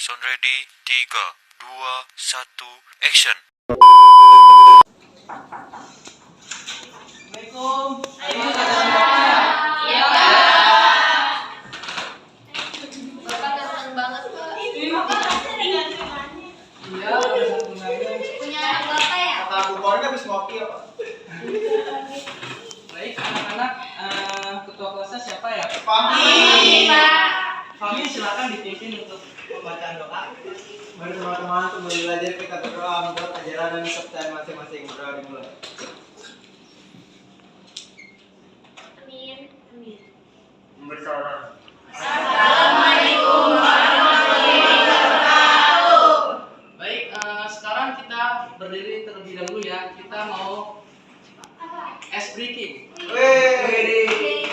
Sound ready, 3, 2, 1, action. Assalamualaikum. Iya, Pak. Bapak ganteng banget, Pak. Iya, ada gunanya. Punya anak Bapak ya? Kata kukornya habis ngopi ya Pak? Baik, anak-anak, ketua kelasnya siapa ya? Iya, Pak. Fahmi, silakan dipimpin untuk pembacaan doa. Mari teman-teman kembali belajar, kita berdoa menurut ajaran dan sabda masing-masing. Berdoa dimulai. Amin. Amin. Bersalam. Assalamualaikum warahmatullahi wabarakatuh. Baik, sekarang kita berdiri terlebih dahulu ya. Kita mau ice breaking. Wih.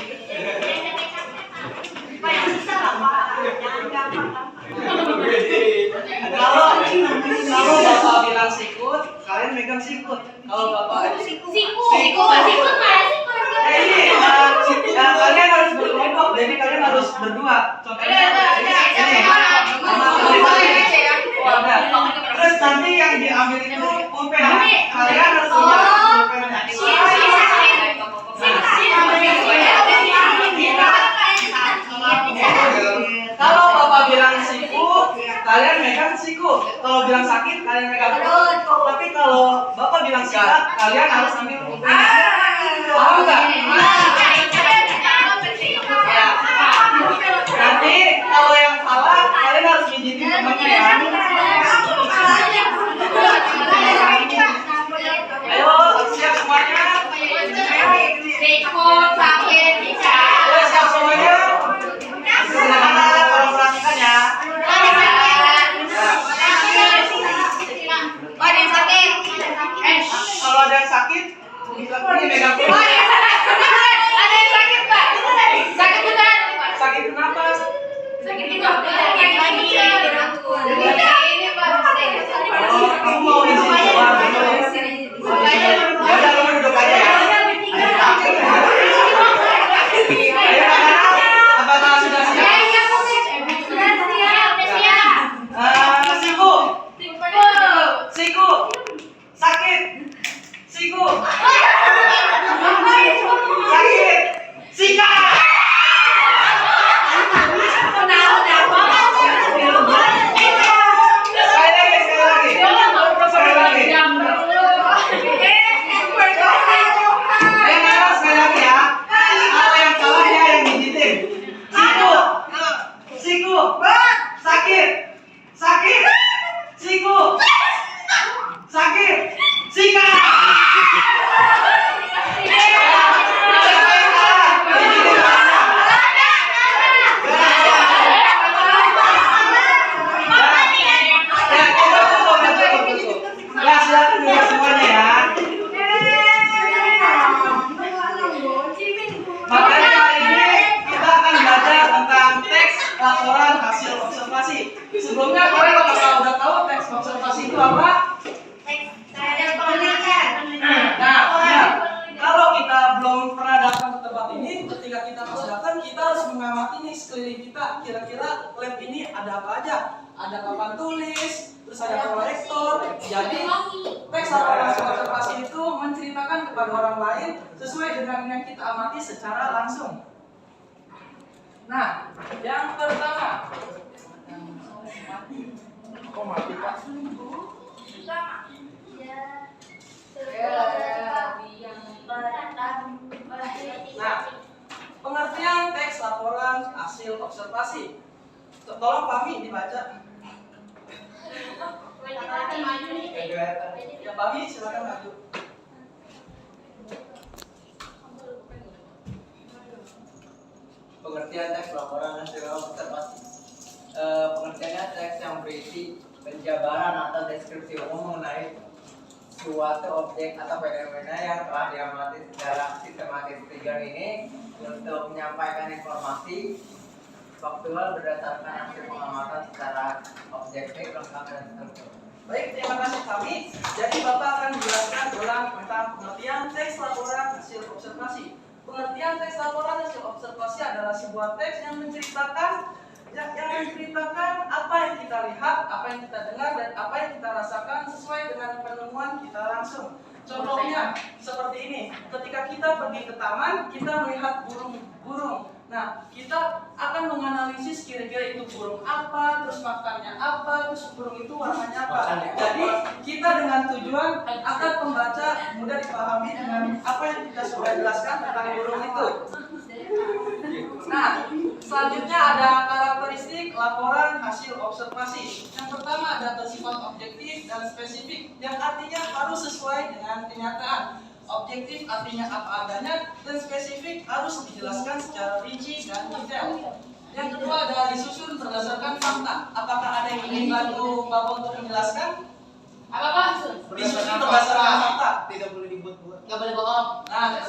Pak, yang susah lah, Pak. Jangan gampang. Kalau Bapak bilang sikut, kalian megang sikut. Kalau Bapak Siku. Pak, sikut nggak ya? kalian harus berkelompok, jadi kalian harus berdua. Contohnya terus nanti yang diambil itu pulpen. Kalian harus punya pulpennya. Kalau Bapak bilang siku, kalian megang siku. Kalau bilang sakit, kalian megang perut. Tapi kalau Bapak bilang sikat, kalian harus ambil pulpennya. Paham nggak? Ya. Nanti kalau yang salah, kalian harus pijitin temennya ya. Ayo, siap semuanya. Ayo, siap semuanya. Anak-anak, tolong perhatikan ya. Kalau ada yang sakit, ini megang pulpen. Sakit kenapa? Oh, kamu mau di sini doang. Ya udah, kamu duduk aja ya. Ayo anak-anak, apakah sudah siap? Siku, sakit, siku, sakit, sikat. Sekali lagi. Ayo Nara, sekali lagi ya. Apa yang salah dia yang pijitin. Siku, sakit, siku, sakit, sikat. Ya, silakan duduk semuanya ya. Makanya kali ini kita akan belajar tentang teks laporan hasil observasi. Sebelumnya kalian apakah udah tahu teks observasi itu apa? Nah, kalau kita belum pernah datang ke tempat ini, ketika kita pas datang, kita harus mengamati nih sekeliling kita. Kira-kira lab ini ada apa aja? Ada papan tulis, terus ada proyektor. Jadi teks laporan hasil observasi itu menceritakan kepada orang lain sesuai dengan yang kita amati secara langsung. Nah, yang pertama, kok mati Pak? Nah, pengertian teks laporan hasil observasi. Tolong Fahmi dibaca. Ya Fahmi, silakan maju. Pengertian teks laporan hasil observasi. Pengertiannya teks yang berisi penjabaran atau deskripsi umum mengenai suatu objek atau fenomena yang telah diamati secara sistematis. Tujuan ini untuk menyampaikan informasi faktual berdasarkan hasil pengamatan secara objektif, lengkap dan struktur. Baik, terima kasih Fahmi. Jadi Bapak akan menjelaskan ulang tentang pengertian teks laporan hasil observasi. Pengertian teks laporan hasil observasi adalah sebuah teks yang menceritakan yang menceritakan apa yang kita lihat, apa yang kita dengar, dan apa yang kita rasakan sesuai dengan penemuan kita langsung. Contohnya seperti ini, ketika kita pergi ke taman, kita melihat burung-burung. Nah, kita akan menganalisis kira-kira itu burung apa, terus makannya apa, terus burung itu warnanya apa. Jadi, kita dengan tujuan agar pembaca mudah dipahami dengan apa yang kita sudah jelaskan tentang burung itu. Nah, selanjutnya ada karakteristik laporan hasil observasi. Yang pertama ada bersifat objektif dan spesifik, yang artinya harus sesuai dengan kenyataan. Objektif artinya apa adanya, dan spesifik harus dijelaskan secara rinci dan detail. Yang kedua ada disusun berdasarkan fakta. Apakah ada yang ingin bantu Bapak untuk menjelaskan? Apa Pak? Disusun berdasarkan fakta. Tidak boleh dibuat-buat. Nggak boleh bohong. Nah,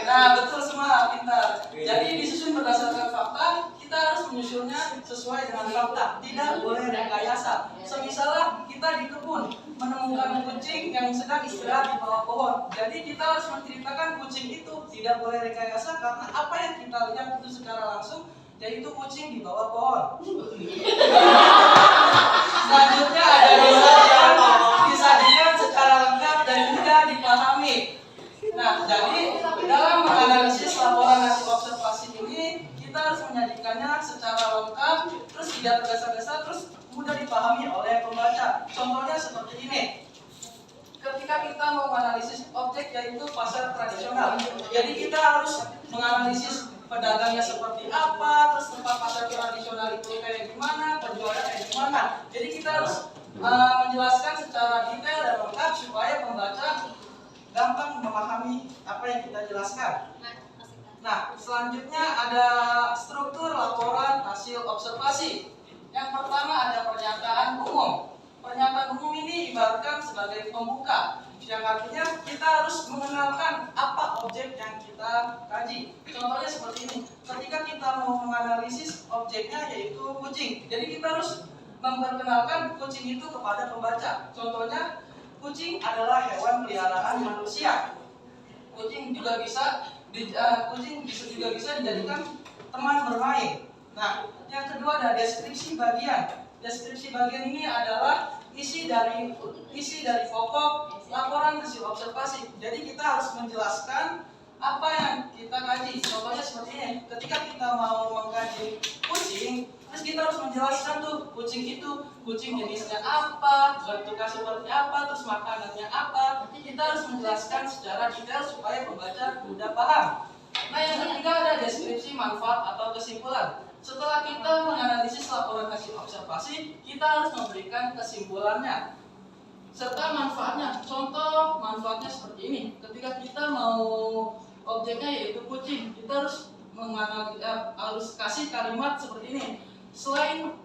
nah, betul semua, pintar. Jadi disusun berdasarkan fakta, kita harus menyusunnya sesuai dengan fakta, tidak boleh rekayasa. Semisalnya kita di kebun menemukan kucing yang sedang istirahat di bawah pohon. Jadi kita harus menceritakan kucing itu, tidak boleh rekayasa karena apa yang kita lihat itu secara langsung, yaitu kucing di bawah pohon. Selanjutnya ada yang disajikan secara lengkap dan mudah dipahami. Nah, jadi dalam menganalisis laporan hasil observasi ini, kita harus menyajikannya secara lengkap, terus tidak tergesa-gesa, terus mudah dipahami oleh pembaca. Contohnya seperti ini. Ketika kita mau menganalisis objek yaitu pasar tradisional, jadi kita harus menganalisis pedagangnya seperti apa, terus tempat pasar tradisional itu kayak gimana, penjualnya kayak gimana. Jadi kita harus menjelaskan secara detail dan lengkap supaya pembaca gampang memahami apa yang kita jelaskan. Nah, selanjutnya ada struktur laporan hasil observasi. Yang pertama ada pernyataan umum. Pernyataan umum ini ibaratkan sebagai pembuka, yang artinya kita harus mengenalkan apa objek yang kita kaji. Contohnya seperti ini, ketika kita mau menganalisis objeknya yaitu kucing, jadi kita harus memperkenalkan kucing itu kepada pembaca. Contohnya, kucing adalah hewan peliharaan manusia. Kucing juga bisa dijadikan teman bermain. Nah, yang kedua ada deskripsi bagian. Deskripsi bagian ini adalah isi dari pokok laporan hasil observasi. Jadi kita harus menjelaskan apa yang kita kaji. Contohnya seperti ini, ketika kita mau mengkaji kucing, terus kita harus menjelaskan tuh kucing jenisnya apa, bentuknya seperti apa, terus makanannya apa. Kita harus menjelaskan secara detail supaya pembaca mudah paham. Nah, yang ketiga ada deskripsi manfaat atau kesimpulan. Setelah kita menganalisis laporan hasil observasi, kita harus memberikan kesimpulannya serta manfaatnya. Contoh manfaatnya seperti ini. Ketika kita mau objeknya yaitu kucing, kita harus kasih kalimat seperti ini. Selain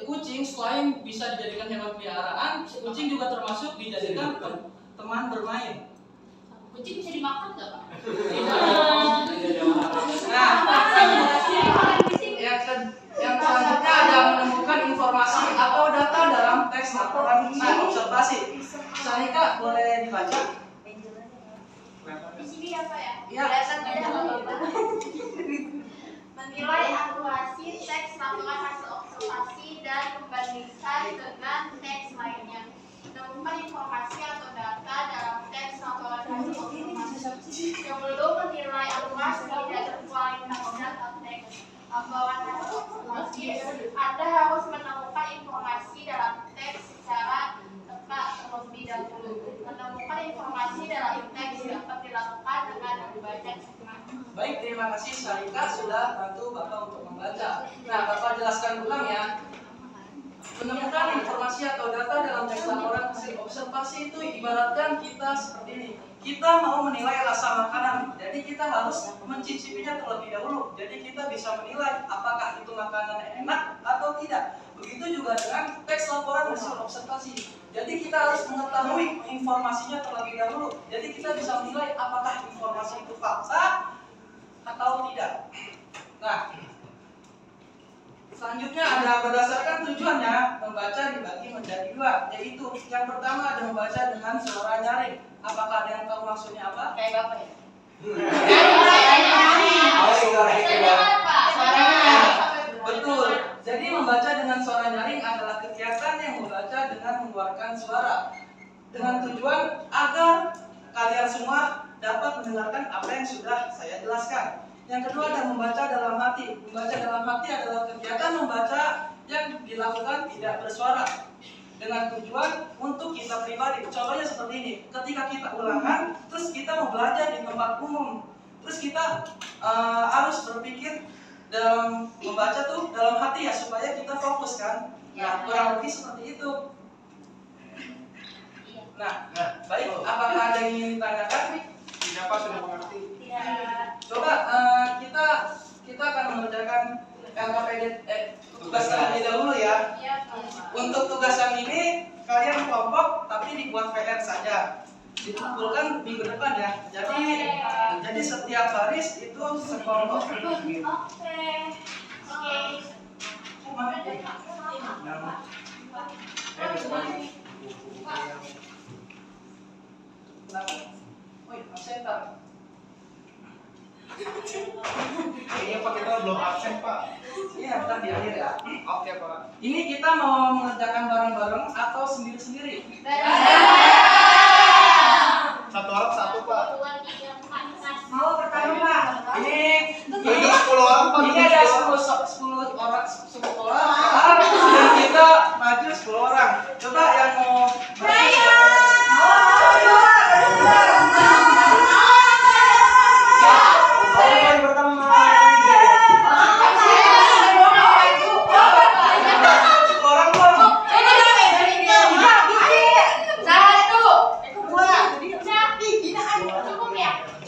kucing, selain bisa dijadikan hewan peliharaan, kucing juga termasuk dijadikan teman bermain. Kucing bisa dimakan nggak Pak? Nah, yang selanjutnya ada menemukan informasi atau data dalam teks laporan observasi. Sarika boleh dibaca? Di sini ya Pak ya? Iya. Menilai akurasi teks laporan hasil observasi dan membandingkan dengan teks lainnya. Menemukan informasi atau data dalam teks laporan hasil observasi. Sebelum menilai akurasi dan kualitas data teks laporan hasil observasi, Anda harus menemukan informasi dalam teks secara tepat terlebih dahulu. Menemukan informasi dalam teks dapat dilakukan dengan membaca cermat. Baik, terima kasih Sarika sudah bantu Bapak untuk membaca. Nah, Bapak jelaskan ulang ya. Menemukan informasi atau data dalam teks laporan hasil observasi itu ibaratkan kita seperti ini. Kita mau menilai rasa makanan, jadi kita harus mencicipinya terlebih dahulu. Jadi kita bisa menilai apakah itu makanan enak atau tidak. Begitu juga dengan teks laporan hasil observasi. Jadi kita harus mengetahui informasinya terlebih dahulu. Jadi kita bisa menilai apakah informasi itu fakta atau tidak. Nah, selanjutnya ada berdasarkan tujuannya, membaca dibagi menjadi dua, yaitu yang pertama ada membaca dengan suara nyaring. Apakah ada yang tahu maksudnya apa? Kayak Bapak ya? Betul. Jadi membaca dengan suara nyaring adalah kegiatan yang membaca dengan mengeluarkan suara dengan tujuan agar kalian semua dapat mendengarkan apa yang sudah saya jelaskan. Yang kedua ada membaca dalam hati. Membaca dalam hati adalah kegiatan membaca yang dilakukan tidak bersuara dengan tujuan untuk kita pribadi. Contohnya seperti ini, ketika kita ulangan, terus kita mau belajar di tempat umum, terus kita harus berpikir dalam membaca tuh dalam hati ya, supaya kita fokus kan. Nah, kurang lebih seperti itu. Nah, baik, apakah ada yang ingin ditanyakan? Tidak Pak, sudah mengerti. Coba kita akan mengerjakan LKPD tugas terlebih dahulu ya. Untuk tugas yang ini kalian kelompok tapi dibuat PR saja. Dikumpulkan minggu depan ya. Jadi setiap baris itu sekelompok. Woi, absen tak? Kayaknya Pak kita belum absen Pak. Iya, ntar di akhir ya. Oke Pak. Ini kita mau mengerjakan bareng-bareng atau sendiri-sendiri? Satu orang satu Pak. Mau pertama Pak. Ini 10 orang Pak. ini ada 10 orang, 10 orang. Dan kita maju 10 orang. Coba yang mau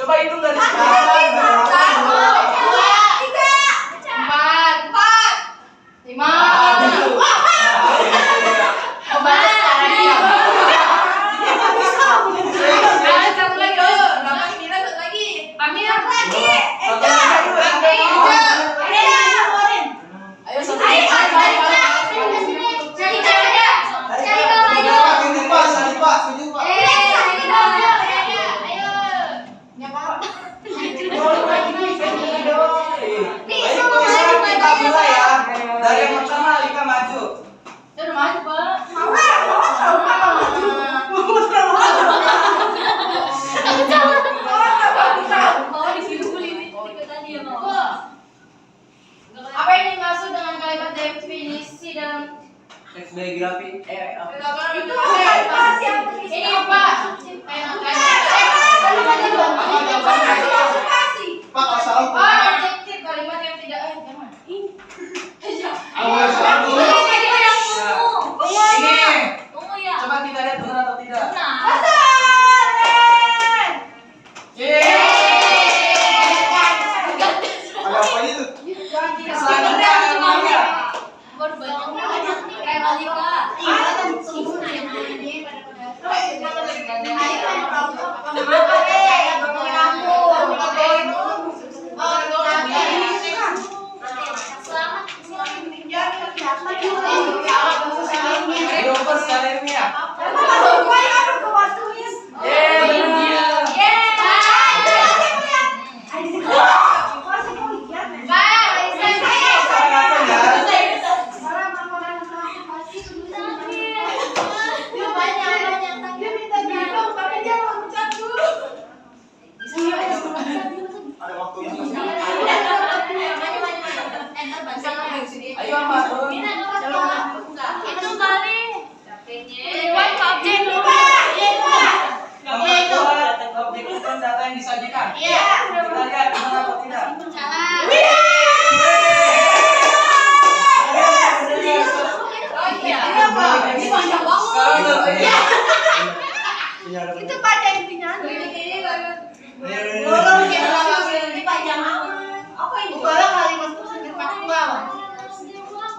coba hitung dari sekarang. Kita mulai ya. Dari yang pertama Alika maju. Apa yang dimaksud dengan kalimat definisi dalam Teks biografi. itu ini Pak. Pak kalau salah Oh, Pak. objektif kalimat yang tidak jangan. Awal salah dulu. Ini coba kita lihat benar atau tidak. Ada apa itu? Selanjutnya Amalia. Dioper secara ilmiah. Ada waktunya. Ayo Ahmad, turun. Membuat objek bukan data yang disajikan. Kita lihat benar atau tidak. Sekarang Itu baca intinya.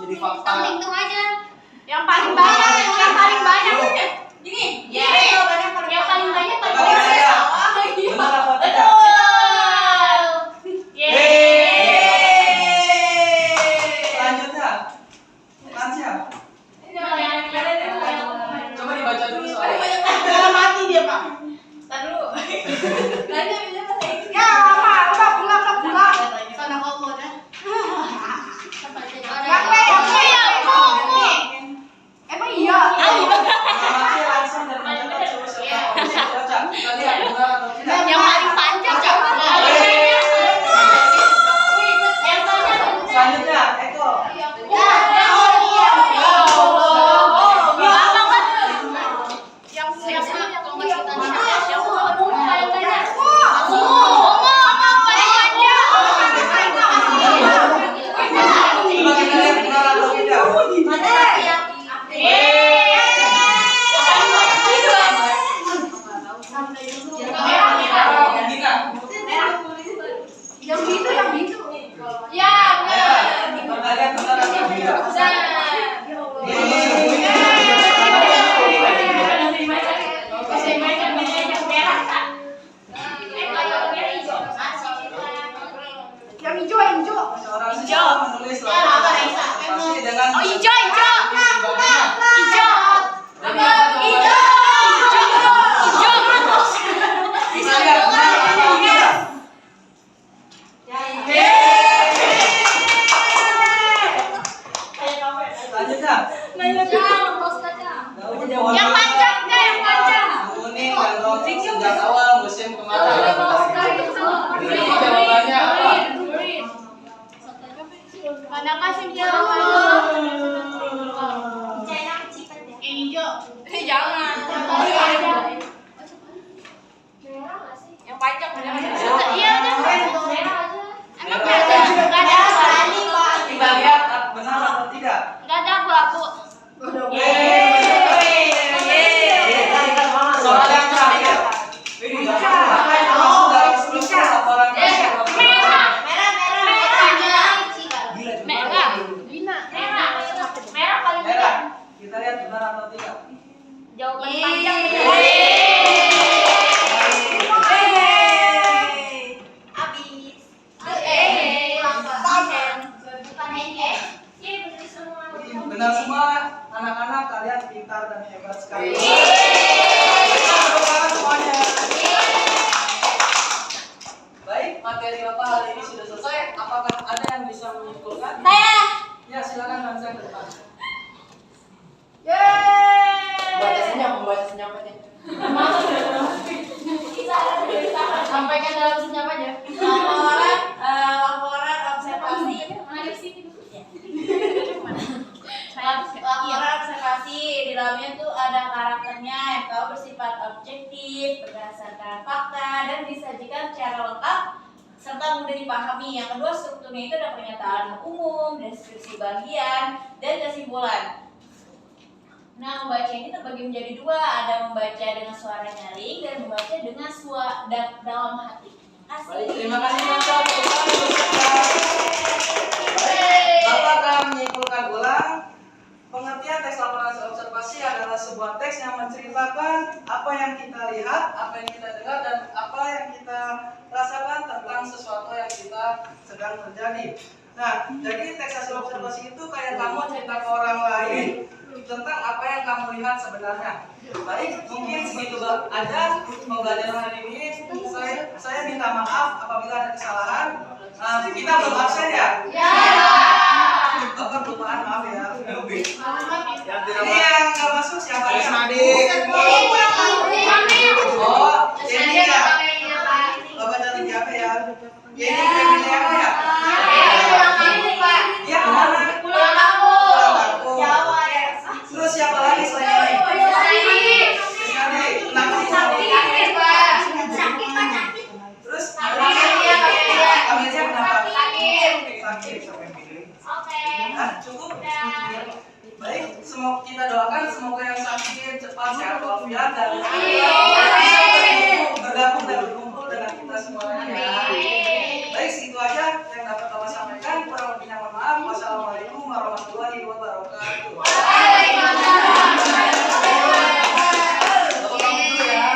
Jadi fakta. Yang paling banyak ini. Yang paling banyak benar atau tidak. Selanjutnya, Lansia. Coba dibaca dulu soalnya. Mati dia Pak. Taruh. Sana kamu dah. Gina. Yang gitu. Ya, benar. Kalian benar atau tidak? Yang hijau. Seorang siswa menulis laporan observasi dengan Hijau. Bisa lihat benar atau tidak? Selanjutnya, Yang panjang enggak yang panjang? Kuning dan Roti sejak awal musim kemarau. Jawabannya apa? Mana kasih jawaban? Yang hijau. Jangan. Yang panjang benar. Iya, emang enggak ada berani, Pak. Kita lihat benar atau tidak. Enggak ada abu-abu. Soal yang terakhir. Masuk dalam struktur laporan Merah paling merah. Kita lihat benar atau tidak. jawaban panjang Benar semua anak-anak, kalian pintar dan hebat sekali. Tepuk tangan semuanya. Baik, materi Bapak hari ini sudah selesai. Apakah ada yang bisa menyimpulkan? Ya, silakan Hansa ke depan. Membaca senyap aja. sampaikan dalam senyap aja. Laporan observasi. Laporan observasi di dalamnya tuh ada karakternya yang tahu bersifat objektif berdasarkan fakta dan disajikan secara lengkap serta mudah dipahami. Yang kedua, strukturnya itu ada pernyataan umum, deskripsi bagian, dan kesimpulan. Nah, membaca ini terbagi menjadi dua, ada membaca dengan suara nyaring dan membaca dengan suara dalam hati. Baik, terima kasih Hansa. Bapak akan menyimpulkan ulang. Pengertian teks laporan hasil observasi adalah sebuah teks yang menceritakan apa yang kita lihat, apa yang kita dengar, dan apa yang kita rasakan tentang sesuatu yang kita sedang terjadi. Nah, jadi teks hasil observasi itu kayak kamu cerita ke orang lain tentang apa yang kamu lihat sebenarnya. Baik, mungkin segitu aja pembelajaran hari ini. Saya minta maaf apabila ada kesalahan. Kita belum absen ya? Bapak kelupaan, maaf ya. Ini yang nggak masuk siapa ya? Oh, ini ya. Bapak cari siapa ya? Ini Emiliano ya? Dia kemana? Pulang kampung. Terus siapa lagi selain ini? Rizkadi. Kenapa Rizkadi? Terus Amelia kenapa? Sakit sampai pilih. Nah, cukup. Baik, semoga kita doakan semoga yang sakit cepat sehat walafiat dan bergabung dan berkumpul dengan kita semuanya ya. Baik, segitu aja yang dapat Bapak sampaikan. Kurang lebihnya mohon maaf. Wassalamualaikum warahmatullahi wabarakatuh. Bapak pamit dulu ya.